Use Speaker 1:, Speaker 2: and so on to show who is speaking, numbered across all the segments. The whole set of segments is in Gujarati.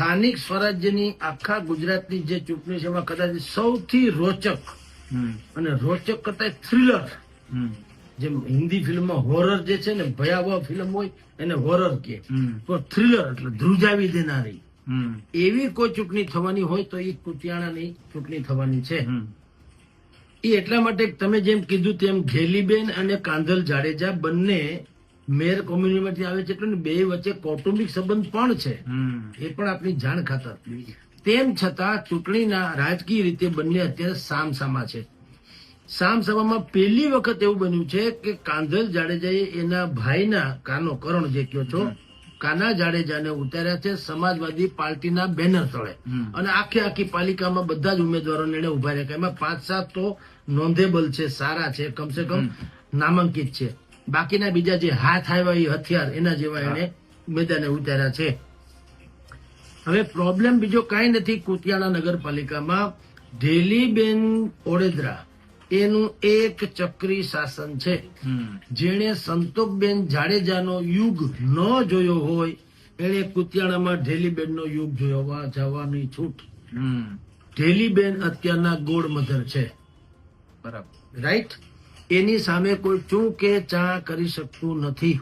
Speaker 1: સ્થાનિક સ્વરાજ્યની આખા ગુજરાતની જે ચૂંટણી છે એમાં કદાચ સૌથી રોચક અને રોચક કરતા થ્રિલર, જેમ હિન્દી ફિલ્મમાં હોરર જે છે ને, ભયાવહ ફિલ્મ હોય એને હોરર કે, તો થ્રિલર એટલે ધ્રુજાવી દેનારી, એવી કોઈ ચૂંટણી થવાની હોય તો એ કુતિયાણાની ચૂંટણી થવાની છે. એ એટલા માટે તમે જેમ કીધું તેમ ઘેલીબેન અને કાંધલ જાડેજા બંને મેયર કોમ્યુનિટીમાંથી આવે છે, એટલે બે વચ્ચે કૌટુંબિક સંબંધ પણ છે, એ પણ આપણી જાણ ખાતર. તેમ છતાં ચૂંટણીના રાજકીય રીતે બંને અત્યારે સામસામા છે. સામસામામાં પહેલી વખત એવું બન્યું છે કે કાંધલ જાડેજાએ એના ભાઈના કાનો કરણ જે કયો છો કાના જાડેજાને ઉતાર્યા છે સમાજવાદી પાર્ટીના બેનર તળે, અને આખી પાલિકામાં બધા જ ઉમેદવારોને એને ઉભા રહ્યા. એમાં 5-7 તો નોંધેબલ છે, સારા છે, કમસે કમ નામાંકિત છે. બાકીના બીજા જે હાથ આવ્યા એ હથિયાર એના જેવા એને મેદાને ઉતાર્યા છે. હવે પ્રોબ્લેમ બીજો કાંઈ નથી. કુતિયાણા નગરપાલિકામાં ઢેલીબેન ઓડેદરા એનું એક ચક્રી શાસન છે. જેણે સંતોકબેન જાડેજાનો યુગ ન જોયો હોય એને કુતિયાણામાં ઢેલીબેનનો યુગ જોવા જવાની છૂટ. ઢેલીબેન અત્યારના ગોળ મધર છે, બરાબર, રાઈટ? એની સામે કોઈ ચૂં કે ચા કરી શકતું નથી.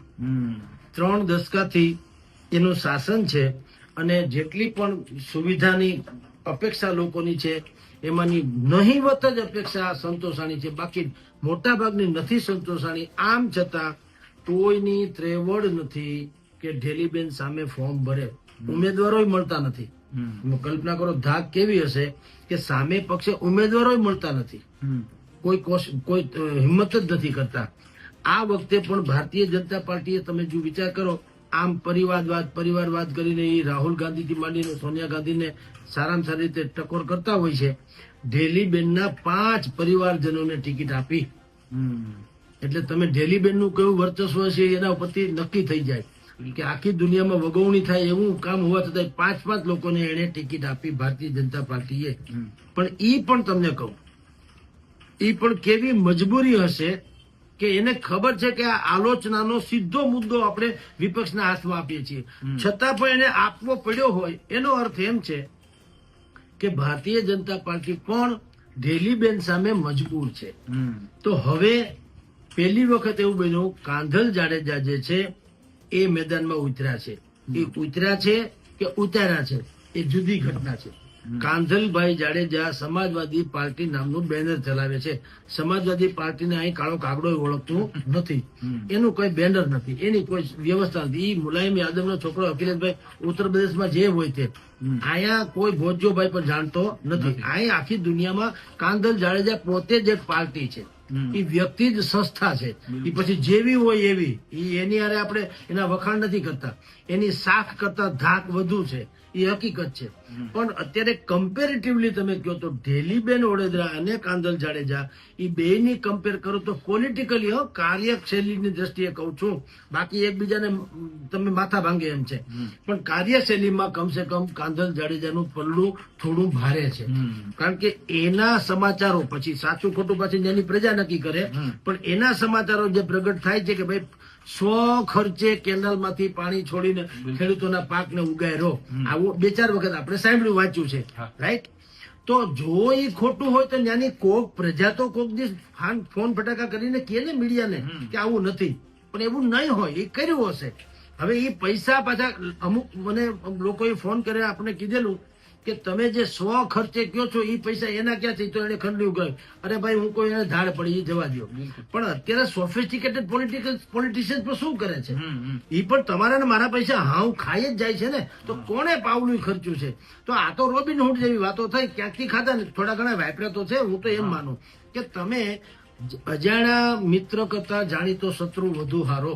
Speaker 1: 3 દશકાથી એનું શાસન છે, અને જેટલી પણ સુવિધાની અપેક્ષા લોકોની છે એમાંની નહીવત જ અપેક્ષા સંતોષાણી છે, બાકી મોટા ભાગની નથી સંતોષાણી. આમ છતાં કોઈની ત્રેવડ નથી કે ઢેલીબેન સામે ફોર્મ ભરે. ઉમેદવારો મળતા નથી. કલ્પના કરો ધાક કેવી હશે કે સામે પક્ષે ઉમેદવારો મળતા નથી, કોઈ હિંમત જ નથી કરતા. આ વખતે પણ ભારતીય જનતા પાર્ટીએ, તમે જો વિચાર કરો, આમ પરિવારવાદ કરીને એ રાહુલ ગાંધીથી માંડીને સોનિયા ગાંધીને સારામાં સારી રીતે ટકોર કરતા હોય છે. ઢેલીબેનના 5 પરિવારજનોને ટિકિટ આપી, એટલે તમે ઢેલીબેનનું કયું વર્ચસ્વ છે એના ઉપરથી નક્કી થઈ જાય કે આખી દુનિયામાં વગવણી થાય એવું કામ હોવા છતાં 5 લોકોને એને ટિકિટ આપી ભારતીય જનતા પાર્ટીએ. પણ ઈ પણ તમને કહું, ઈ પણ કેવી મજબૂરી હશે કે એને ખબર છે કે આ આલોચનાનો સીધો મુદ્દો આપણે વિપક્ષના હાથમાં આપીએ છીએ, છતાં પણ એને આપવો પડ્યો હોય. એનો અર્થ એમ છે કે ભારતીય જનતા પાર્ટી પણ ઢેલીબેન સામે મજબૂર છે. તો હવે પહેલી વખત એવું બન્યું, કાંધલ જાડેજા જે છે એ મેદાનમાં ઉતર્યા છે. એ ઉતર્યા છે કે ઉતાર્યા છે એ જુદી ઘટના છે. કાંધલભાઈ જાડેજા સમાજવાદી પાર્ટી નામનું બેનર ચલાવે છે. સમાજવાદી પાર્ટીને અહીં કાળો કાગડો ઓળખતું નથી, એનું કોઈ બેનર નથી, એની કોઈ વ્યવસ્થા નથી. મુલાયમ યાદવનો છોકરો અખિલેશભાઈ ઉત્તર પ્રદેશમાં જે હોય તે અહીંયા કોઈ ભોજોભાઈ પણ જાણતો નથી. અહીં આખી દુનિયામાં કાંધલ જાડેજા પોતે જ એક પાર્ટી છે, એ વ્યક્તિ જ સંસ્થા છે. એ પછી જેવી હોય એવી, એની હારે આપણે એના વખાણ નથી કરતા, એની શાખ કરતા ધાક વધુ છે, એ હકીકત છે. પણ અત્યારે કમ્પેરેટિવલી તમે કહો તો ઢેલીબેન ઓડેદરા અને કાંધલ જાડેજા એ બેની કમ્પેર કરો તો પોલિટિકલી કાર્યશૈલીની દ્રષ્ટિએ કહું છું, બાકી એકબીજાને તમે માથા ભાંગે એમ છે, પણ કાર્યશૈલીમાં કમસે કમ કાંધલ જાડેજાનું પલ્લું થોડું ભારે છે. કારણ કે એના સમાચારો, પછી સાચું ખોટું પાછી એની પ્રજા નક્કી કરે, પણ એના સમાચારો જે પ્રગટ થાય છે કે ભાઈ સ્વખર્ચે કેનાલમાંથી પાણી છોડીને ખેડૂતોના પાકને ઉગાયરો, આવું 2-4 વખત આપણે સાંભળ્યું, વાંચ્યું છે, રાઈટ? તો જો એ ખોટું હોય તો ત્યાંની કોક પ્રજા તો કોક દિવસ ફોન ફટાકા કરીને કહે ને મીડિયાને કે આવું નથી, પણ એવું નહીં હોય, એ કર્યું હશે. હવે એ પૈસા પાછા અમુક મને લોકોએ ફોન કરે, આપણે કીધેલું કે તમે જે સ્વ ખર્ચે કયો છો એ પૈસા એના ક્યાં છે, તો એને ખંડ્યું ગયું. અરે ભાઈ, હું કોઈ એને ધાડ પડી, એ જવા દો. પણ અત્યારે સોફિસ્ટિકેટેડ પોલિટિશિયન્સ પણ શું કરે છે, એ પણ તમારા ને મારા પૈસા હાવ ખાઈ જ જાય છે ને, તો કોણે પાવલું ખર્ચ્યું છે? તો આ તો રોબિનહૂડ જેવી વાતો થઈ, ક્યાંકથી ખાધા ને થોડા ઘણા વાપર્યા તો છે. હું તો એમ માનું કે તમે અજાણ્યા મિત્ર કરતા જાણીતો શત્રુ વધુ હારો.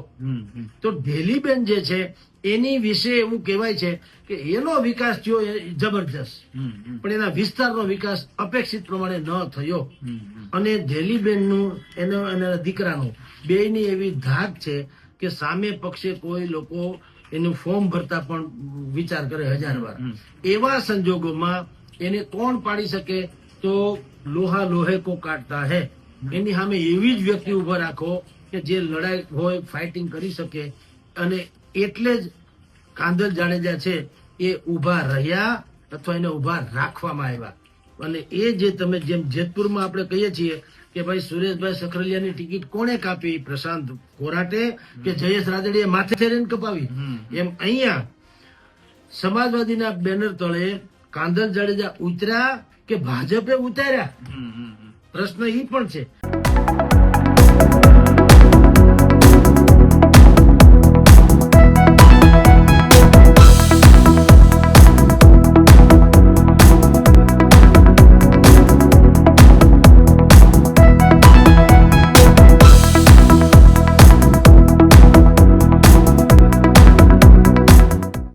Speaker 1: તો ઢેલીબેન જે છે એની વિશે એવું કહેવાય છે કે એનો વિકાસ થયો જબરજસ્ત, પણ એના વિસ્તારનો વિકાસ અપેક્ષિત પ્રમાણે ન થયો. અને ઢેલીબેનનું એના દીકરાનું બેયની એવી ધાક છે કે સામે પક્ષે કોઈ લોકો એનું ફોર્મ ભરતા પણ વિચાર કરે 1000 વાર. એવા સંજોગોમાં એને કોણ પાડી શકે? તો લોહા લોહે કો કાટતા હે. એની સામે એવી જ વ્યક્તિ ઉભા રાખો કે જે લડાઈ હોય ફાઇટિંગ કરી શકે. અને એટલે જ કાંધલ જાડેજા છે એ ઉભા રહ્યા અથવા એને ઉભા રાખવામાં આવ્યા. અને એ જે તમે જેમ જેતપુરમાં આપણે કહીએ છીએ કે ભાઈ સુરેશભાઈ સખરેલિયાની ટિકિટ કોણે કાપી, પ્રશાંત કોરાટે કે જયેશ રાદડીએ માથે ફેરીને કપાવી, એમ અહીંયા સમાજવાદીના બેનર તળે કાંધલ જાડેજા ઉતર્યા કે ભાજપે ઉતાર્યા? પ્રશ્ન એ પણ છે.